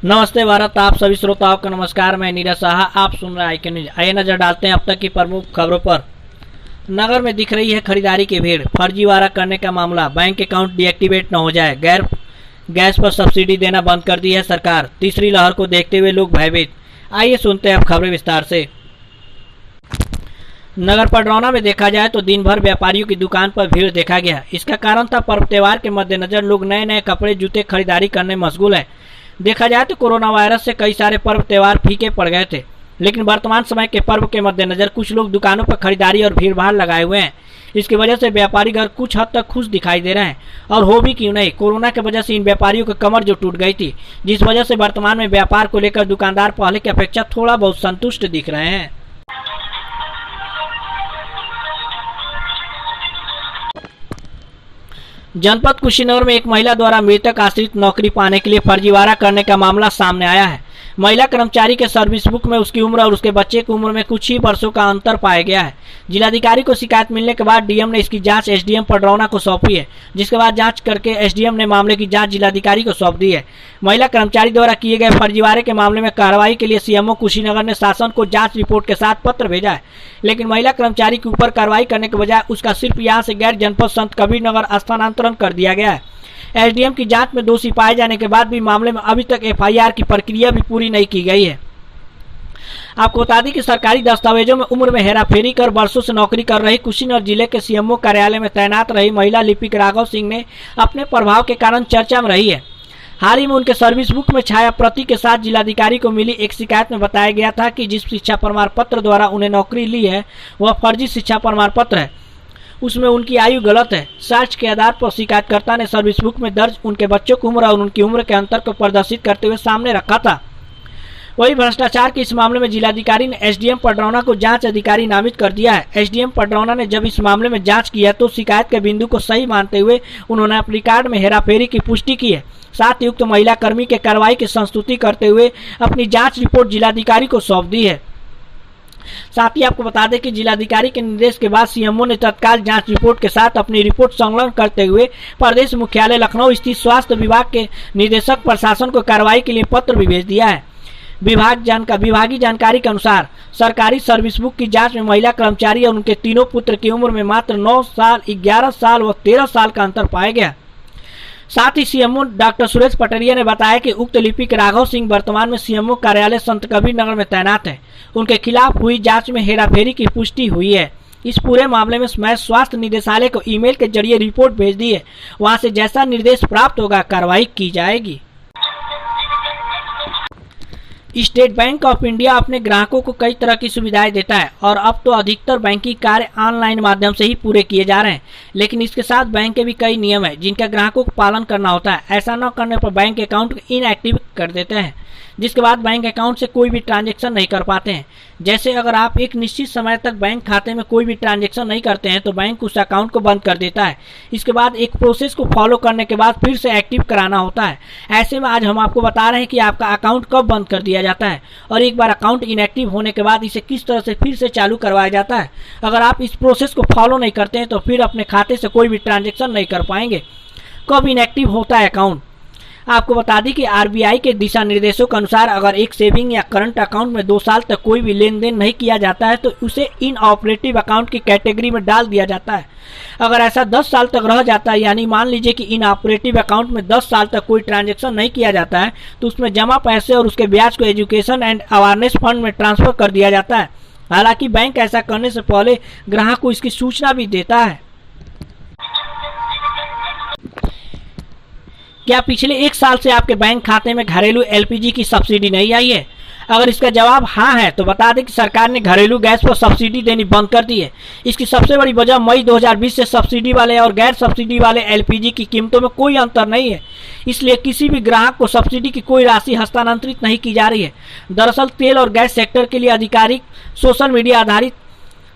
नमस्ते भारत, आप सभी श्रोताओं का नमस्कार। मैं नीरज साहा, आप सुन रहे हैं आईके न्यूज। आइए नजर डालते हैं अब तक की प्रमुख खबरों पर। नगर में दिख रही है खरीदारी की भीड़, फर्जीवाड़ा करने का मामला, बैंक अकाउंट डीएक्टिवेट न हो जाए। गैस पर सब्सिडी देना बंद कर दी है सरकार, तीसरी लहर को देखते हुए लोग भयभीत। आइए सुनते हैं अब खबरें विस्तार से। नगर पडरौना में देखा जाए तो दिन भर व्यापारियों की दुकान पर भीड़ देखा गया। इसका कारण था पर्व त्योहार के मद्देनजर लोग नए नए कपड़े जूते खरीदारी करने में मशगूल है। देखा जाए तो कोरोना वायरस से कई सारे पर्व त्योहार फीके पड़ गए थे, लेकिन वर्तमान समय के पर्व के मद्देनजर कुछ लोग दुकानों पर खरीदारी और भीड़ भाड़ लगाए हुए हैं। इसकी वजह से व्यापारी घर कुछ हद तक खुश दिखाई दे रहे हैं, और हो भी क्यों नहीं, कोरोना की वजह से इन व्यापारियों की कमर जो टूट गई थी, जिस वजह से वर्तमान में व्यापार को लेकर दुकानदार पहले की अपेक्षा थोड़ा बहुत संतुष्ट दिख रहे हैं। जनपद कुशीनगर में एक महिला द्वारा मृतक आश्रित नौकरी पाने के लिए फर्जीवाड़ा करने का मामला सामने आया है। महिला कर्मचारी के सर्विस बुक में उसकी उम्र और उसके बच्चे की उम्र में कुछ ही वर्षों का अंतर पाया गया है। जिलाधिकारी को शिकायत मिलने के बाद डीएम ने इसकी जांच एसडीएम पडरौना को सौंपी है, जिसके बाद जांच करके एसडीएम ने मामले की जांच जिलाधिकारी को सौंप दी है। महिला कर्मचारी द्वारा किए गए फर्जीवाड़े के मामले में कार्रवाई के लिए सीएमओ कुशीनगर ने शासन को जांच रिपोर्ट के साथ पत्र भेजा है, लेकिन महिला कर्मचारी के ऊपर कार्रवाई करने के बजाय उसका सिर्फ यहां से गैर जनपद संत कबीरनगर स्थानांतरण कर दिया गया है। एसडीएम की जांच में दोषी पाए जाने के बाद भी मामले में अभी तक एफआईआर की प्रक्रिया भी पूरी नहीं की गई है। आपको बता दें कि सरकारी दस्तावेजों में उम्र में हेराफेरी कर वर्षों से नौकरी कर रही कुशीनगर जिले के सीएमओ कार्यालय में तैनात रही महिला लिपिक राघव सिंह ने अपने प्रभाव के कारण चर्चा में रही है। हाल ही में उनके सर्विस बुक में छाया प्रति के साथ जिलाधिकारी को मिली एक शिकायत में बताया गया था कि जिस शिक्षा प्रमाण पत्र द्वारा उन्हें नौकरी ली है वह फर्जी शिक्षा प्रमाण पत्र है, उसमें उनकी आयु गलत है। सर्च के आधार पर शिकायतकर्ता ने सर्विस बुक में दर्ज उनके बच्चों की उम्र और उनकी उम्र के अंतर को प्रदर्शित करते हुए सामने रखा था। वही भ्रष्टाचार के इस मामले में जिलाधिकारी ने एसडीएम पडरौना को जांच अधिकारी नामित कर दिया है। एसडीएम पडरौना ने जब इस मामले में जांच किया तो शिकायत के बिंदु को सही मानते हुए उन्होंने अपने रिकॉर्ड में हेराफेरी की पुष्टि की है। साथ ही उक्त महिला कर्मी के कार्रवाई की संस्तुति करते हुए अपनी जाँच रिपोर्ट जिलाधिकारी को सौंप दी है। साथ ही आपको बता दें कि जिलाधिकारी के निर्देश के बाद सीएमओ ने तत्काल जांच रिपोर्ट के साथ अपनी रिपोर्ट संलग्न करते हुए प्रदेश मुख्यालय लखनऊ स्थित स्वास्थ्य विभाग के निदेशक प्रशासन को कार्रवाई के लिए पत्र भी भेज दिया है। विभागीय जानकारी के अनुसार सरकारी सर्विस बुक की जांच में महिला कर्मचारी और उनके तीनों पुत्र की उम्र में मात्र 9 साल, 11 साल व 13 साल का अंतर पाया गया। साथ ही सीएमओ डॉक्टर सुरेश पटरिया ने बताया कि उक्त लिपिक राघव सिंह वर्तमान में सीएमओ कार्यालय संत कबीरनगर में तैनात है। उनके खिलाफ हुई जांच में हेराफेरी की पुष्टि हुई है। इस पूरे मामले में मैं स्वास्थ्य निदेशालय को ईमेल के जरिए रिपोर्ट भेज दी है, वहां से जैसा निर्देश प्राप्त होगा कार्रवाई की जाएगी। स्टेट बैंक ऑफ इंडिया अपने ग्राहकों को कई तरह की सुविधाएं देता है और अब तो अधिकतर बैंकिंग कार्य ऑनलाइन माध्यम से ही पूरे किए जा रहे हैं, लेकिन इसके साथ बैंक के भी कई नियम है जिनका ग्राहकों को पालन करना होता है। ऐसा न करने पर बैंक अकाउंट को इनएक्टिव कर देते हैं, जिसके बाद बैंक अकाउंट से कोई भी ट्रांजैक्शन नहीं कर पाते हैं। जैसे अगर आप एक निश्चित समय तक बैंक खाते में कोई भी ट्रांजैक्शन नहीं करते हैं तो बैंक उस अकाउंट को बंद कर देता है। इसके बाद एक प्रोसेस को फॉलो करने के बाद फिर से एक्टिव कराना होता है। ऐसे में आज हम आपको बता रहे हैं कि आपका अकाउंट कब बंद कर दिया जाता है और एक बार अकाउंट इनएक्टिव होने के बाद इसे किस तरह से फिर से चालू करवाया जाता है। अगर आप इस प्रोसेस को फॉलो नहीं करते हैं तो फिर अपने खाते से कोई भी ट्रांजैक्शन नहीं कर पाएंगे। कब इनएक्टिव होता है अकाउंट, आपको बता दें कि आरबीआई के दिशा निर्देशों के अनुसार अगर एक सेविंग या करंट अकाउंट में 2 साल तक कोई भी लेन देन नहीं किया जाता है तो उसे इनऑपरेटिव अकाउंट की कैटेगरी में डाल दिया जाता है। अगर ऐसा 10 साल तक रह जाता है, यानी मान लीजिए कि इनऑपरेटिव अकाउंट में 10 साल तक कोई ट्रांजैक्शन नहीं किया जाता है, तो उसमें जमा पैसे और उसके ब्याज को एजुकेशन एंड अवेयरनेस फंड में ट्रांसफर कर दिया जाता है। हालांकि बैंक ऐसा करने से पहले ग्राहक को इसकी सूचना भी देता है। क्या पिछले 1 साल से आपके बैंक खाते में घरेलू एलपीजी की सब्सिडी नहीं आई है? अगर इसका जवाब हाँ है तो बता दें कि सरकार ने घरेलू गैस पर सब्सिडी देनी बंद कर दी है। इसकी सबसे बड़ी वजह मई 2020 से सब्सिडी वाले और गैर सब्सिडी वाले एलपीजी की कीमतों में कोई अंतर नहीं है, इसलिए किसी भी ग्राहक को सब्सिडी की कोई राशि हस्तांतरित नहीं की जा रही है। दरअसल तेल और गैस सेक्टर के लिए आधिकारिक सोशल मीडिया आधारित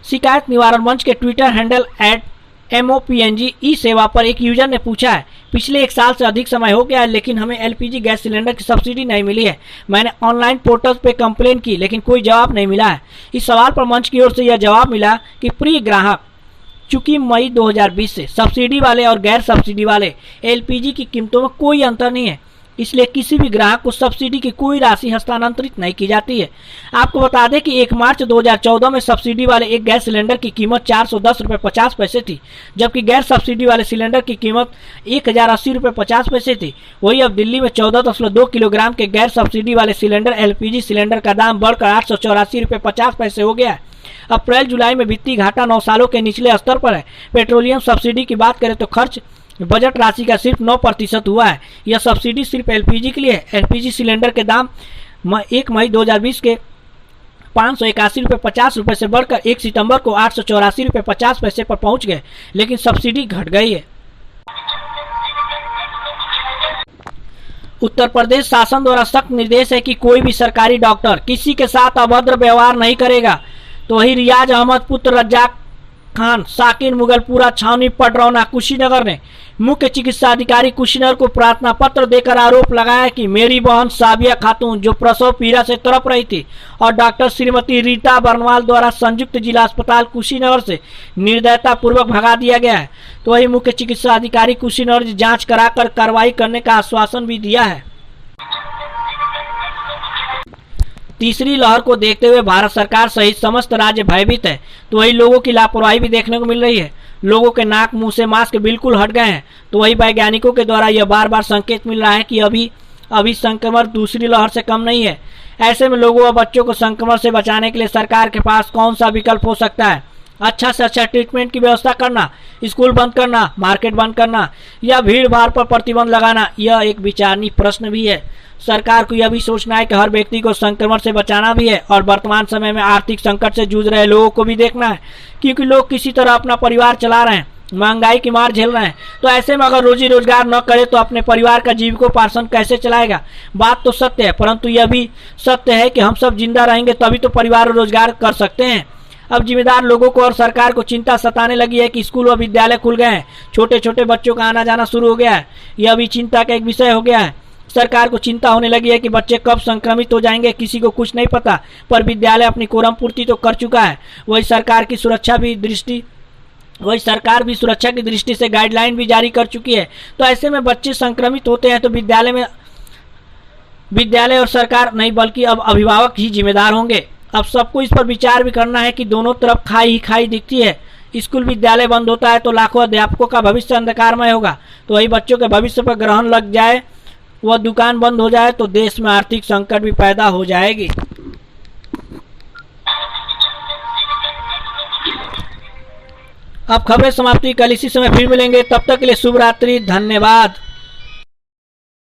शिकायत निवारण मंच के ट्विटर हैंडल @MOPNG ई सेवा पर एक यूजर ने पूछा है, पिछले 1 साल से अधिक समय हो गया है लेकिन हमें एलपीजी गैस सिलेंडर की सब्सिडी नहीं मिली है। मैंने ऑनलाइन पोर्टल पे कंप्लेन की लेकिन कोई जवाब नहीं मिला है। इस सवाल पर मंच की ओर से यह जवाब मिला कि प्रिय ग्राहक, चूंकि मई 2020 से सब्सिडी वाले और गैर सब्सिडी वाले एलपीजी की कीमतों में कोई अंतर नहीं है, इसलिए किसी भी ग्राहक को सब्सिडी की कोई राशि हस्तांतरित नहीं की जाती है। आपको बता दें कि 1 मार्च 2014 में सब्सिडी वाले एक गैस सिलेंडर की कीमत 410 रुपये 50 पैसे थी, जबकि गैर सब्सिडी वाले सिलेंडर की कीमत 1080 रुपये 50 पैसे थी। वही अब दिल्ली में 14.2 किलोग्राम के गैर सब्सिडी वाले सिलेंडर LPG सिलेंडर का दाम बढ़कर 884 रुपये 50 पैसे हो गया है। अप्रैल जुलाई में वित्तीय घाटा 9 सालों के निचले स्तर पर है। पेट्रोलियम सब्सिडी की बात करें तो खर्च बजट राशि का सिर्फ 9% हुआ है। यह सब्सिडी सिर्फ LPG के लिए है। LPG सिलेंडर के दाम 1 मई 2020 के 581 रुपये 50 रुपये से बढ़कर 1 सितंबर को 884 रुपये 50 पैसे पर पहुंच गए, लेकिन सब्सिडी घट गई है। उत्तर प्रदेश शासन द्वारा सख्त निर्देश है कि कोई भी सरकारी डॉक्टर किसी के साथ अभद्र व्यवहार नहीं करेगा। तो वही रियाज अहमद पुत्र रज्जाक खान, साकिर मुगलपुरा, छावनी, पडरौना, कुशीनगर ने मुख्य चिकित्सा अधिकारी कुशीनगर को प्रार्थना पत्र देकर आरोप लगाया कि मेरी बहन साबिया खातून जो प्रसव पीड़ा से तड़प रही थी और डॉक्टर श्रीमती रीता बर्नवाल द्वारा संयुक्त जिला अस्पताल कुशीनगर से निर्दयता पूर्वक भगा दिया गया है। तो वही मुख्य चिकित्सा अधिकारी कुशीनगर जांच कराकर कार्रवाई करने का आश्वासन भी दिया है। तीसरी लहर को देखते हुए भारत सरकार सहित समस्त राज्य भयभीत है। तो वही लोगों की लापरवाही भी देखने को मिल रही है। लोगों के नाक मुंह से मास्क बिल्कुल हट गए हैं। तो वही वैज्ञानिकों के द्वारा यह बार बार संकेत मिल रहा है कि अभी संक्रमण दूसरी लहर से कम नहीं है। ऐसे में लोगों व बच्चों को संक्रमण से बचाने के लिए सरकार के पास कौन सा विकल्प हो सकता है? अच्छा से अच्छा ट्रीटमेंट की व्यवस्था करना, स्कूल बंद करना, मार्केट बंद करना या भीड़ भाड़ पर प्रतिबंध लगाना? यह एक विचारणीय प्रश्न भी है। सरकार को यह भी सोचना है कि हर व्यक्ति को संक्रमण से बचाना भी है और वर्तमान समय में आर्थिक संकट से जूझ रहे लोगों को भी देखना है, क्योंकि लोग किसी तरह अपना परिवार चला रहे हैं, महंगाई की मार झेल रहे हैं। तो ऐसे में अगर रोजी रोजगार न करे तो अपने परिवार का जीविकोपार्जन कैसे चलाएगा? बात तो सत्य है, परंतु यह भी सत्य है कि हम सब जिंदा रहेंगे तभी तो परिवार रोजगार कर सकते हैं। अब जिम्मेदार लोगों को और सरकार को चिंता सताने लगी है कि स्कूल व विद्यालय खुल गए हैं, छोटे छोटे बच्चों का आना जाना शुरू हो गया है। यह भी चिंता का एक विषय हो गया है। सरकार को चिंता होने लगी है कि बच्चे कब संक्रमित हो जाएंगे, किसी को कुछ नहीं पता, पर विद्यालय अपनी कोरम पूर्ति तो कर चुका है। वही सरकार भी सुरक्षा की दृष्टि से गाइडलाइन भी जारी कर चुकी है। तो ऐसे में बच्चे संक्रमित होते हैं तो विद्यालय और सरकार नहीं बल्कि अब अभिभावक ही जिम्मेदार होंगे। अब सबको इस पर विचार भी करना है कि दोनों तरफ खाई ही खाई दिखती है। स्कूल विद्यालय बंद होता है तो लाखों अध्यापकों का भविष्य अंधकारमय होगा। तो वही बच्चों के भविष्य पर ग्रहण लग जाए, वह दुकान बंद हो जाए तो देश में आर्थिक संकट भी पैदा हो जाएगी। अब खबरें समाप्त हुई। कल इसी समय फिर मिलेंगे, तब तक के लिए शुभ रात्रि, धन्यवाद।